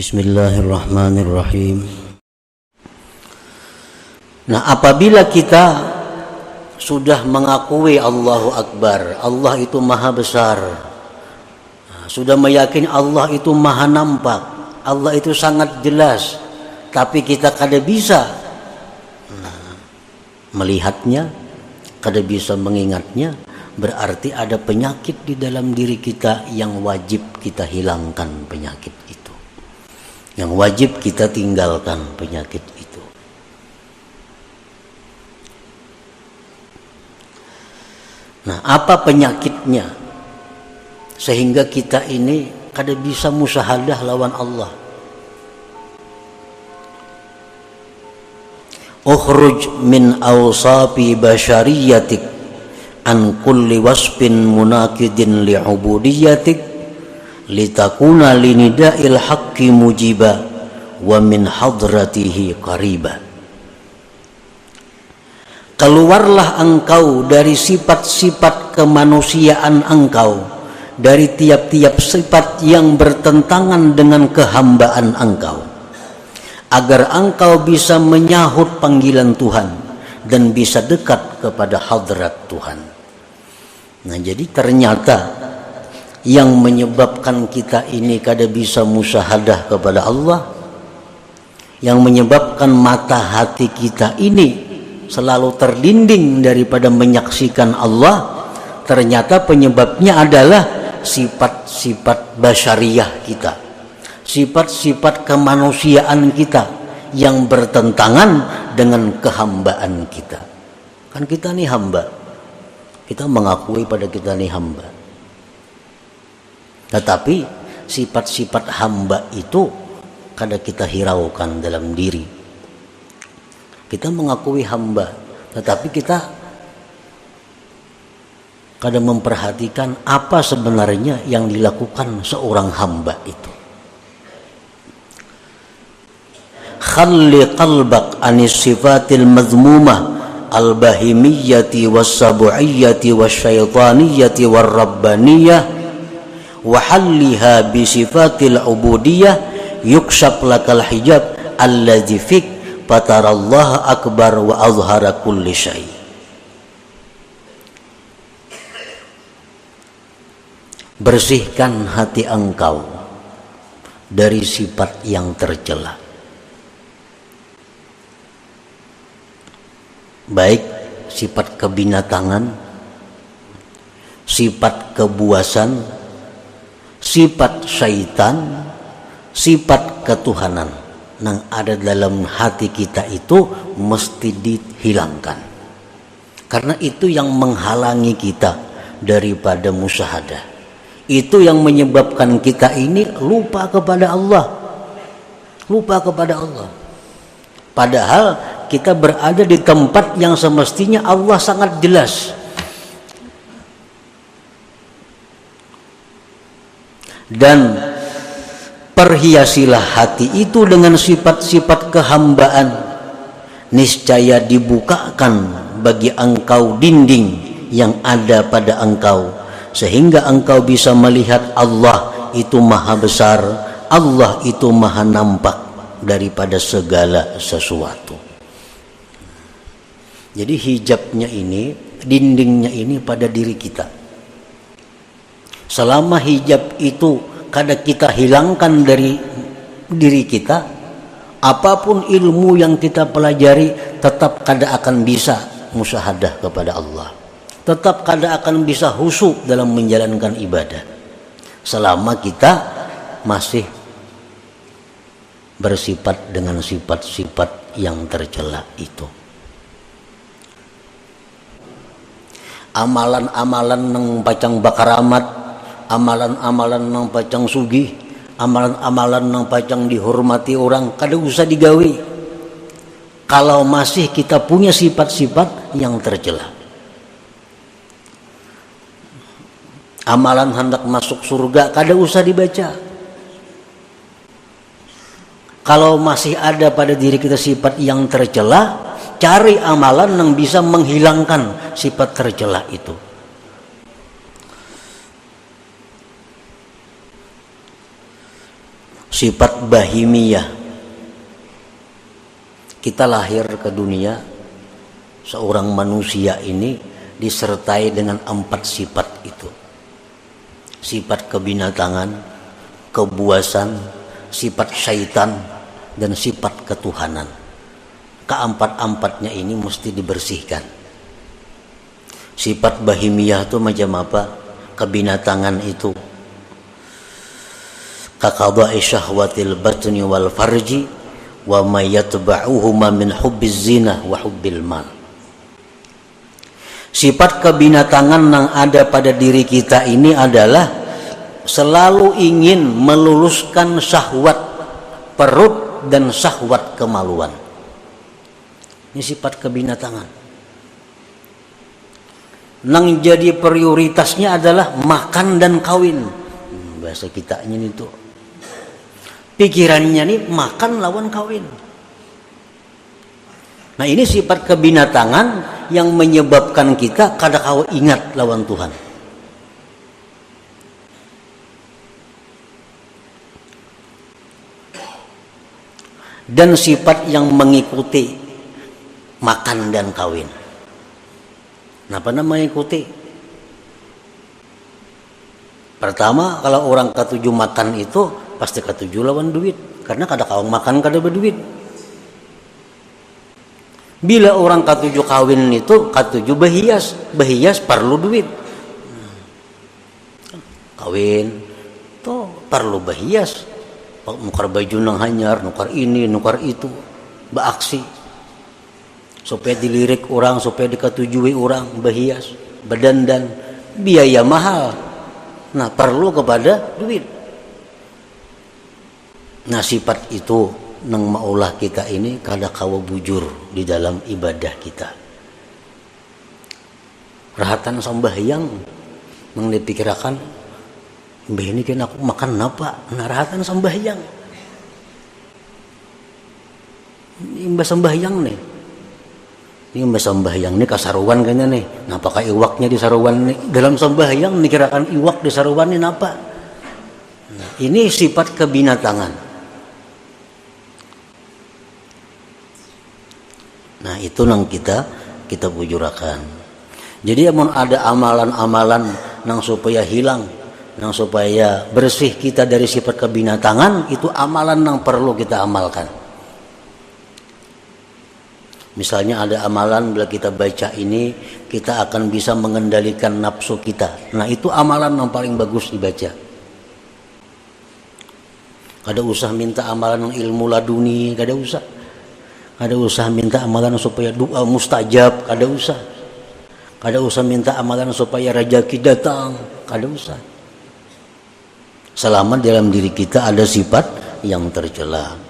Bismillahirrahmanirrahim. Nah, apabila kita sudah mengakui Allahu Akbar, Allah itu maha besar, sudah meyakini Allah itu maha nampak, Allah itu sangat jelas, tapi kita kada bisa melihatnya, kada bisa mengingatnya, berarti ada penyakit di dalam diri kita yang wajib kita hilangkan penyakit itu, yang wajib kita tinggalkan penyakit itu. Nah, apa penyakitnya sehingga kita ini kada bisa musyahadah lawan Allah? Ukhruj min awsafi basyariyatik an kulli wasfin munakidin li'ubudiyatik litakuna linida'il haqqi mujiba wa min hadratihi qariba. Keluarlah engkau dari sifat-sifat kemanusiaan engkau, dari tiap-tiap sifat yang bertentangan dengan kehambaan engkau, agar engkau bisa menyahut panggilan Tuhan dan bisa dekat kepada hadrat Tuhan. Nah, jadi ternyata yang menyebabkan kita ini kada bisa musyahadah kepada Allah, yang menyebabkan mata hati kita ini selalu terlinding daripada menyaksikan Allah, ternyata penyebabnya adalah sifat-sifat basyariyah kita, sifat-sifat kemanusiaan kita yang bertentangan dengan kehambaan kita. Kan kita nih hamba, kita mengakui pada kita nih hamba, tetapi sifat-sifat hamba itu kada kita hiraukan dalam diri. Kita mengakui hamba, tetapi kita kada memperhatikan apa sebenarnya yang dilakukan seorang hamba itu. Khalli qalbak anis sifatil madhmumah al-bahimiyyati was-sabu'iyyati wasyaitaniyati war-rabbaniyah wa halliha bi sifatil ubudiyah yukshaf lakal hijab alladzi fik fatarallaha akbar wa azhara kulli syai. Bersihkan hati engkau dari sifat yang tercela, baik sifat kebinatangan, sifat kebuasan, sifat syaitan, sifat ketuhanan yang ada dalam hati kita itu mesti dihilangkan, karena itu yang menghalangi kita daripada musyahadah. Itu yang menyebabkan kita ini lupa kepada Allah, lupa kepada Allah, padahal kita berada di tempat yang semestinya Allah sangat jelas. Dan perhiasilah hati itu dengan sifat-sifat kehambaan, niscaya dibukakan bagi engkau dinding yang ada pada engkau, sehingga engkau bisa melihat Allah itu maha besar, Allah itu maha nampak daripada segala sesuatu. Jadi hijabnya ini, dindingnya ini pada diri kita. Selama hijab itu kada kita hilangkan dari diri kita, apapun ilmu yang kita pelajari tetap kada akan bisa musyahadah kepada Allah, tetap kada akan bisa khusyuk dalam menjalankan ibadah selama kita masih bersifat dengan sifat-sifat yang tercela itu. Amalan-amalan nang pacang bakaramat, amalan-amalan nang pacang sugih, amalan-amalan nang pacang dihormati orang kada usah digawi kalau masih kita punya sifat-sifat yang tercela. Amalan hendak masuk surga kada usah dibaca kalau masih ada pada diri kita sifat yang tercela. Cari amalan yang bisa menghilangkan sifat tercela itu. sifat bahimiyah. Kita lahir ke dunia, seorang manusia ini disertai dengan 4 sifat itu. Sifat kebinatangan, kebuasan, sifat syaitan, dan sifat ketuhanan. Keempat-empatnya ini mesti dibersihkan. Sifat bahimiyah itu macam apa? Kebinatangan itu kaqada'i syahwatil batni wal farji wa ma yatba'uhuma min hubbiz zinah wa hubbil mal. Sifat kebinatangan yang ada pada diri kita ini adalah selalu ingin meluluskan syahwat perut dan syahwat kemaluan. Ini sifat kebinatangan. Nang jadi prioritasnya adalah makan dan kawin. Bahasa kitanya itu. Pikirannya nih makan lawan kawin. Nah ini sifat kebinatangan yang menyebabkan kita kadang-kala ingat lawan Tuhan. Dan sifat yang mengikuti makan dan kawin. Kenapa namanya ikuti? Pertama, kalau orang ketujuh makan itu pasti ketujuh lawan duit, karena kadang-kala makan kada berduit. Bila orang ketujuh kawin itu ketujuh berhias perlu duit. Kawin tuh perlu berhias, nukar baju nang hanyar, nukar ini, nukar itu, beraksi supaya dilirik orang, supaya diketujui orang, berhias, berdandan, biaya mahal. Nah perlu kepada duit. Nah sifat itu nang maulah kita ini kadang-kala bujur di dalam ibadah kita. Rahatan sambahyang nang dipikirkan, mbah ini kan aku makan apa? Nah rahatan sambahyang. Mbah sambahyang nih. Ini mbah sambahyang nih kasaruan kayaknya nih. Napakah iwaknya di saruan nih? Dalam sambahyang dikirakan iwak di saruan ini napa? Nah, ini sifat kebinatangan. Nah itu nang kita bujurakan. Jadi amun ada amalan-amalan nang supaya hilang, nang supaya bersih kita dari sifat kebinatangan, itu amalan nang perlu kita amalkan. Misalnya ada amalan bila kita baca ini kita akan bisa mengendalikan nafsu kita. Nah itu amalan yang paling bagus dibaca. Kada usah minta amalan ilmu laduni, kada usah. Kada usah minta amalan supaya doa mustajab, kada usah. Kada usah minta amalan supaya rezeki datang, kada usah. Selama dalam diri kita ada sifat yang tercela.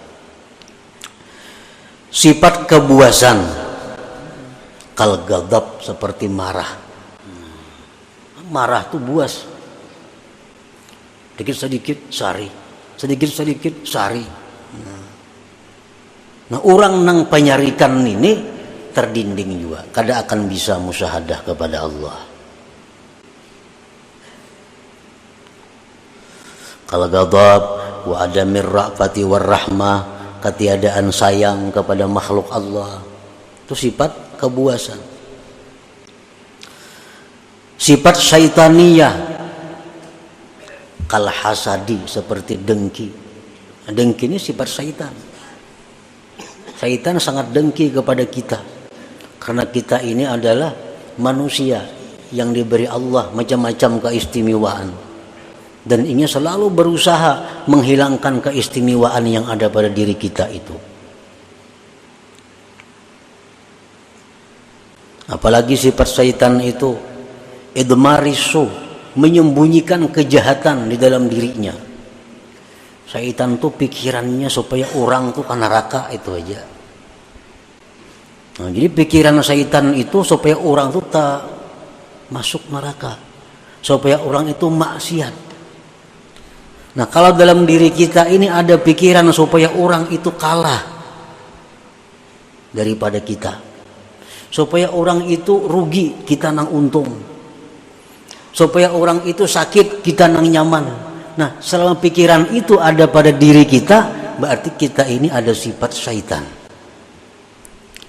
Sifat kebuasan, kal ghadab seperti marah. Marah tuh buas. Sedikit-sedikit sari, sedikit-sedikit sari. Nah orang nang penyarikan ini terdinding juga, kada akan bisa musyahadah kepada Allah. Kal ghadab wa adamir ra'fati war rahmah, ketiadaan sayang kepada makhluk Allah, itu sifat kebuasan. Sifat syaitaniyah, kal hasadi seperti dengki. Dengki ini sifat syaitan. Syaitan sangat dengki kepada kita karena kita ini adalah manusia yang diberi Allah macam-macam keistimewaan, dan ingin selalu berusaha menghilangkan keistimewaan yang ada pada diri kita itu. Apalagi sifat syaitan itu idmarisu, menyembunyikan kejahatan di dalam dirinya. Syaitan tuh pikirannya supaya orang tuh ke neraka itu aja. Nah, jadi pikiran syaitan itu supaya orang tuh tak masuk neraka, supaya orang itu maksiat. Nah kalau dalam diri kita ini ada pikiran supaya orang itu kalah daripada kita, supaya orang itu rugi kita nang untung, supaya orang itu sakit kita nang nyaman. Nah, selama pikiran itu ada pada diri kita, berarti kita ini ada sifat syaitan.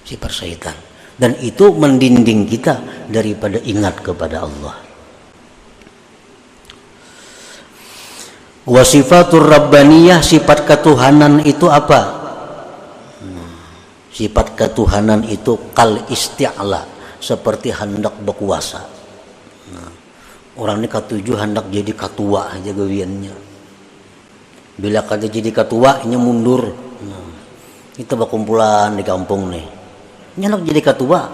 Sifat syaitan. Dan itu mendinding kita daripada ingat kepada Allah. Wa sifatur rabbaniyah, sifat ketuhanan itu apa? Sifat ketuhanan itu kal isti'la, seperti hendak berkuasa. Orang ini ketujuh hendak jadi ketua aja gawiannya. Bila kata jadi ketua, ini mundur. Kita berkumpulan di kampung nih. Ini hendak jadi ketua,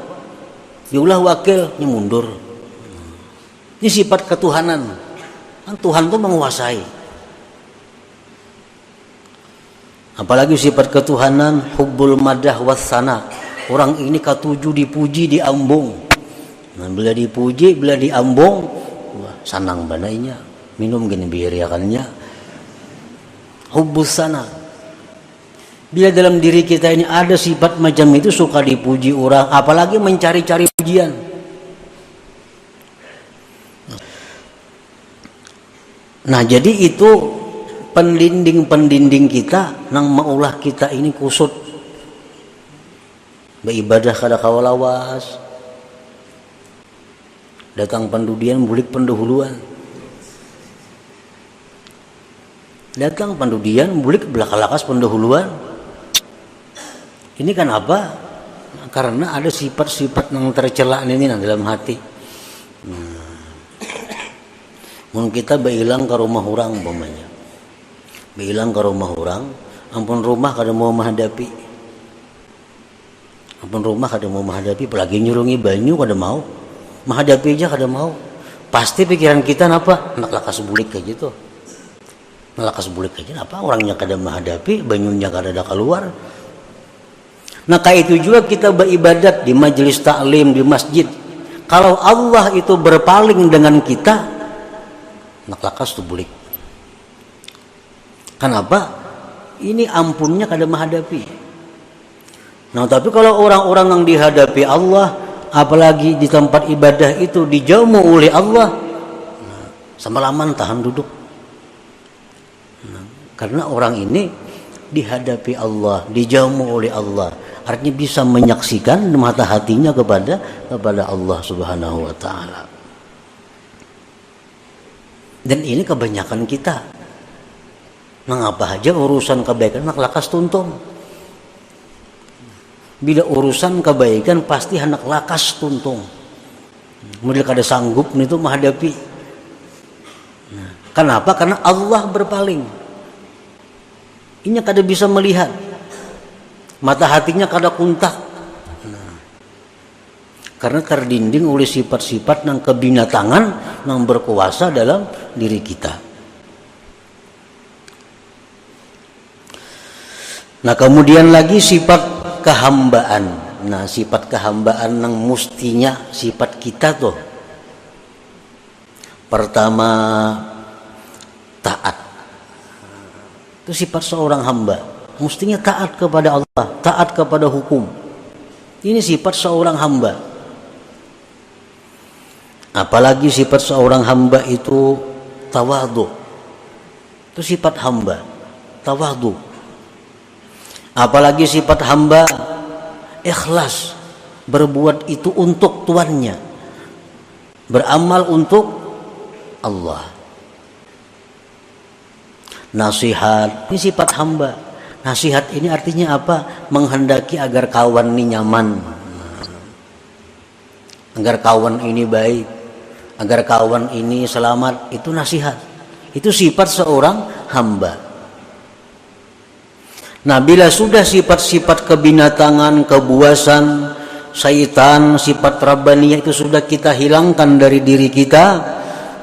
diulah wakil, ini mundur. Ini sifat ketuhanan. Tuhan itu menguasai. Apalagi sifat ketuhanan, hubbul madah wassana. Orang ini ketujuh dipuji, diambung. Nah, bila dipuji, bila diambung, wah, sanang banainya. Minum gini biriakannya. Hubbus sana. Bila dalam diri kita ini ada sifat macam itu, suka dipuji orang, apalagi mencari-cari pujian. Nah, jadi itu pendinding kita nang maulah kita ini kusut beribadah kada kawalawas, datang pendudian bulik pendahuluan, datang pendudian bulik belakalakas pendahuluan. Ini kan apa? Karena ada sifat-sifat yang tercela ini dalam hati. Mun kita beilang ke rumah orang umpamanya, bilang ke rumah orang, ampun rumah kada mau menghadapi, ampun rumah kada mau menghadapi, apalagi nyurungi banyu kada mau, menghadapi aja kada mau. Pasti pikiran kita napa? Nak lakas bulik kayak gitu, nak lakas bulik aja, napa orangnya kada menghadapi, banyunya kada ada keluar. Nah kayak itu juga kita beribadat di majelis taklim di masjid. Kalau Allah itu berpaling dengan kita, nak lakas tu bulik. Kenapa? Ini ampunnya kada menghadapi. Nah, tapi kalau orang-orang yang dihadapi Allah, apalagi di tempat ibadah itu dijauh oleh Allah, nah, semalaman tahan duduk. Nah, karena orang ini dihadapi Allah, dijauh oleh Allah, artinya bisa menyaksikan mata hatinya kepada Allah Subhanahu wa taala. Dan ini kebanyakan kita. Mengapa aja urusan kebaikan nak lakas tuntung. Bila urusan kebaikan pasti hendak lakas tuntung. Model kada sanggup itu menghadapi. Nah, kenapa? Karena Allah berpaling. Inya kada bisa melihat. Mata hatinya kada kuntak. Nah, karena terdinding oleh sifat-sifat yang kebinatangan yang berkuasa dalam diri kita. Nah kemudian lagi sifat kehambaan. Nah sifat kehambaan yang mustinya sifat kita tuh. Pertama taat. Itu sifat seorang hamba. Mustinya taat kepada Allah, taat kepada hukum. Ini sifat seorang hamba. Apalagi sifat seorang hamba itu tawadhu. Itu sifat hamba, tawadhu. Apalagi sifat hamba ikhlas, berbuat itu untuk tuannya, beramal untuk Allah. Nasihat, ini sifat hamba. Nasihat ini artinya apa? Menghendaki agar kawan ini nyaman, agar kawan ini baik, agar kawan ini selamat. Itu nasihat. Itu sifat seorang hamba. Nah bila sudah sifat-sifat kebinatangan, kebuasan, syaitan, sifat rabbaniyah itu sudah kita hilangkan dari diri kita,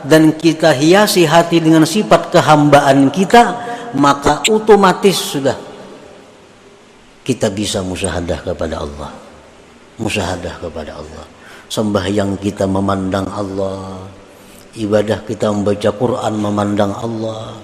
dan kita hiasi hati dengan sifat kehambaan kita, maka otomatis sudah kita bisa musyahadah kepada Allah. Musyahadah kepada Allah. Sembahyang kita memandang Allah, ibadah kita membaca Quran memandang Allah,